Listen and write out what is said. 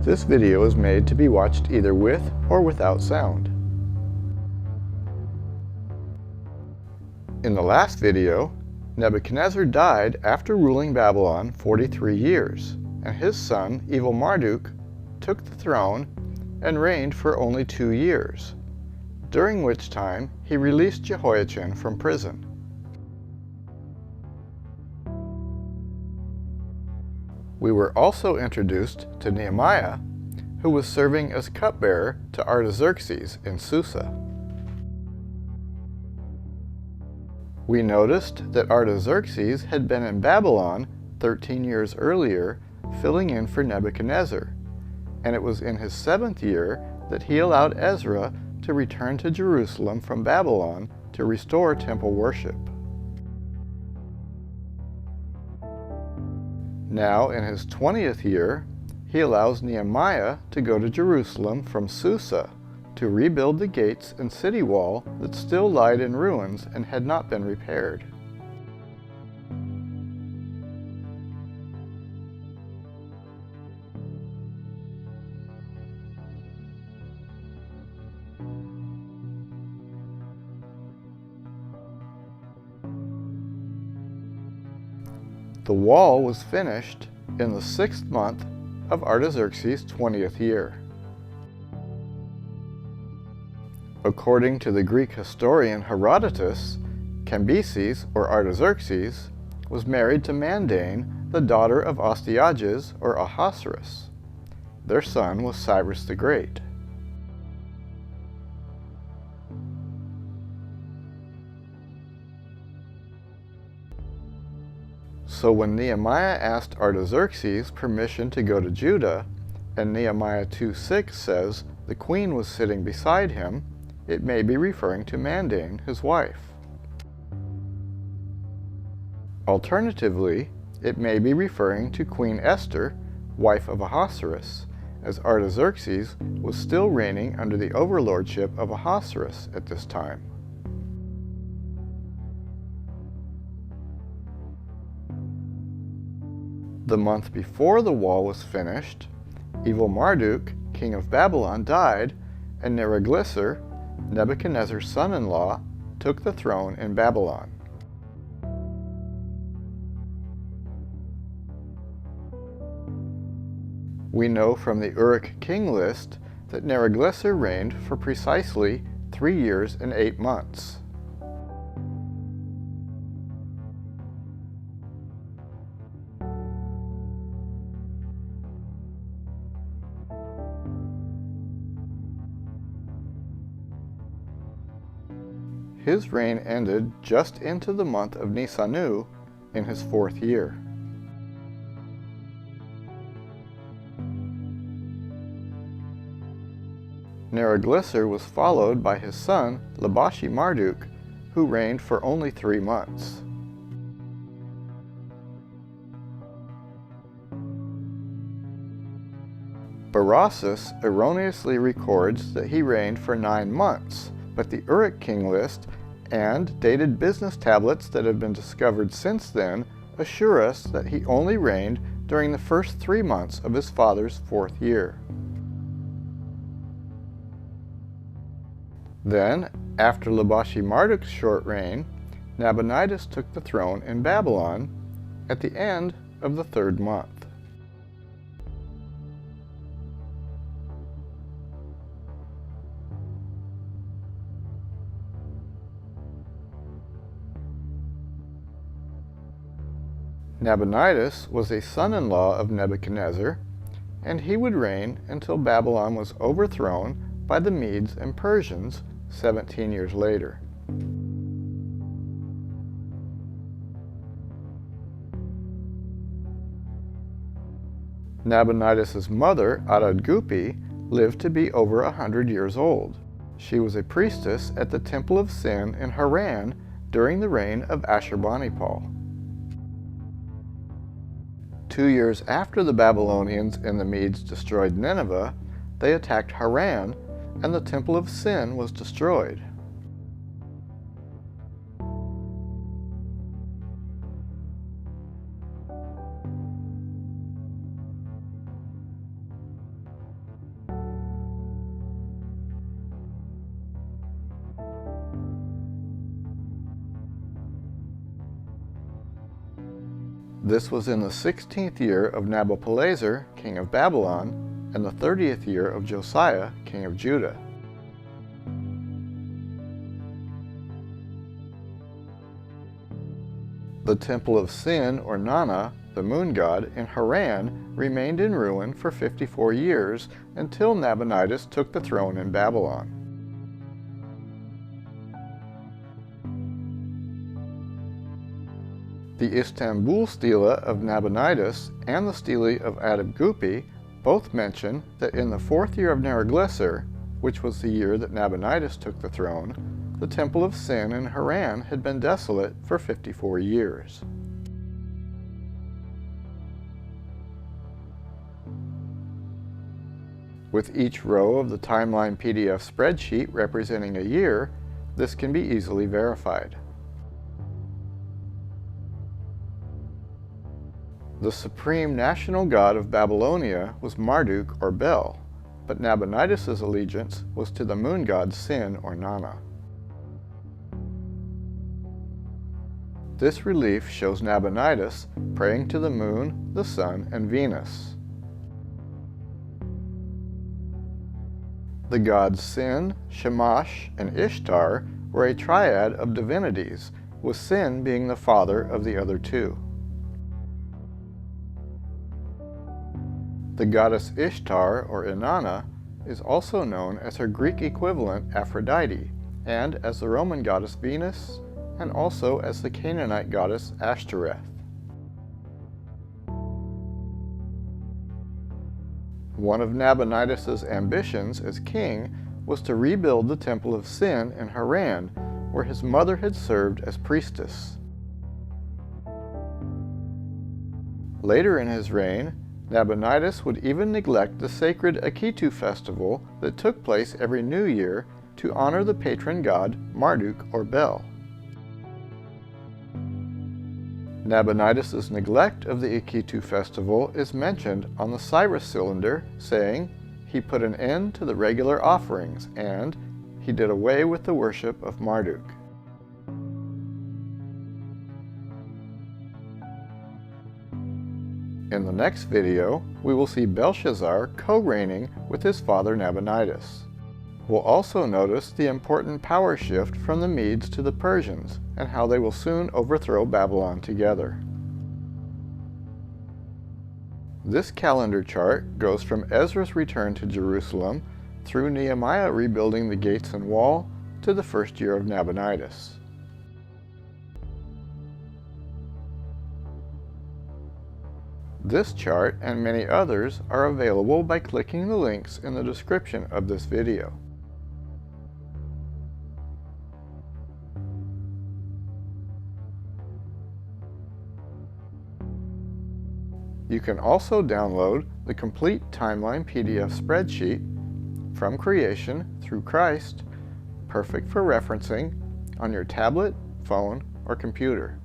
This video is made to be watched either with or without sound. In the last video, Nebuchadnezzar died after ruling Babylon 43 years, and his son, Evil Marduk, took the throne and reigned for only 2 years, during which time he released Jehoiachin from prison. We were also introduced to Nehemiah, who was serving as cupbearer to Artaxerxes in Susa. We noticed that Artaxerxes had been in Babylon 13 years earlier, filling in for Nebuchadnezzar, and it was in his 7th year that he allowed Ezra to return to Jerusalem from Babylon to restore temple worship. Now, in his 20th year, he allows Nehemiah to go to Jerusalem from Susa to rebuild the gates and city wall that still lied in ruins and had not been repaired. The wall was finished in the 6th month of Artaxerxes' 20th year. According to the Greek historian Herodotus, Cambyses, or Artaxerxes, was married to Mandane, the daughter of Astyages, or Ahasuerus. Their son was Cyrus the Great. So when Nehemiah asked Artaxerxes permission to go to Judah, and Nehemiah 2:6 says the queen was sitting beside him, it may be referring to Mandane, his wife. Alternatively, it may be referring to Queen Esther, wife of Ahasuerus, as Artaxerxes was still reigning under the overlordship of Ahasuerus at this time. The month before the wall was finished, Evil Marduk, king of Babylon, died, and Neriglissar, Nebuchadnezzar's son-in-law, took the throne in Babylon. We know from the Uruk king list that Neriglissar reigned for precisely 3 years and 8 months. His reign ended just into the month of Nisanu in his 4th year. Neriglissar was followed by his son Labashi Marduk, who reigned for only 3 months. Berossus erroneously records that he reigned for 9 months, but the Uruk king list and dated business tablets that have been discovered since then assure us that he only reigned during the first 3 months of his father's 4th year. Then, after Labashi Marduk's short reign, Nabonidus took the throne in Babylon at the end of the 3rd month. Nabonidus was a son-in-law of Nebuchadnezzar, and he would reign until Babylon was overthrown by the Medes and Persians 17 years later. Nabonidus' mother, Adad-Gupi, lived to be over 100 years old. She was a priestess at the Temple of Sin in Haran during the reign of Ashurbanipal. 2 years after the Babylonians and the Medes destroyed Nineveh, they attacked Haran, and the Temple of Sin was destroyed. This was in the 16th year of Nabopolassar, king of Babylon, and the 30th year of Josiah, king of Judah. The temple of Sin, or Nana, the moon god, in Haran remained in ruin for 54 years until Nabonidus took the throne in Babylon. The Istanbul stela of Nabonidus and the stele of Adab-Gupi both mention that in the 4th year of Neriglissar, which was the year that Nabonidus took the throne, the temple of Sin in Haran had been desolate for 54 years. With each row of the timeline PDF spreadsheet representing a year, this can be easily verified. The supreme national god of Babylonia was Marduk or Bel, but Nabonidus' allegiance was to the moon god Sin or Nana. This relief shows Nabonidus praying to the moon, the sun, and Venus. The gods Sin, Shamash, and Ishtar were a triad of divinities, with Sin being the father of the other two. The goddess Ishtar, or Inanna, is also known as her Greek equivalent Aphrodite, and as the Roman goddess Venus, and also as the Canaanite goddess Ashtoreth. One of Nabonidus' ambitions as king was to rebuild the Temple of Sin in Haran, where his mother had served as priestess. Later in his reign, Nabonidus would even neglect the sacred Akitu festival that took place every new year to honor the patron god Marduk or Bel. Nabonidus' neglect of the Akitu festival is mentioned on the Cyrus cylinder, saying, "He put an end to the regular offerings, and he did away with the worship of Marduk." In the next video, we will see Belshazzar co-reigning with his father Nabonidus. We'll also notice the important power shift from the Medes to the Persians, and how they will soon overthrow Babylon together. This calendar chart goes from Ezra's return to Jerusalem through Nehemiah rebuilding the gates and wall to the 1st year of Nabonidus. This chart and many others are available by clicking the links in the description of this video. You can also download the complete timeline PDF spreadsheet from creation through Christ, perfect for referencing on your tablet, phone, or computer.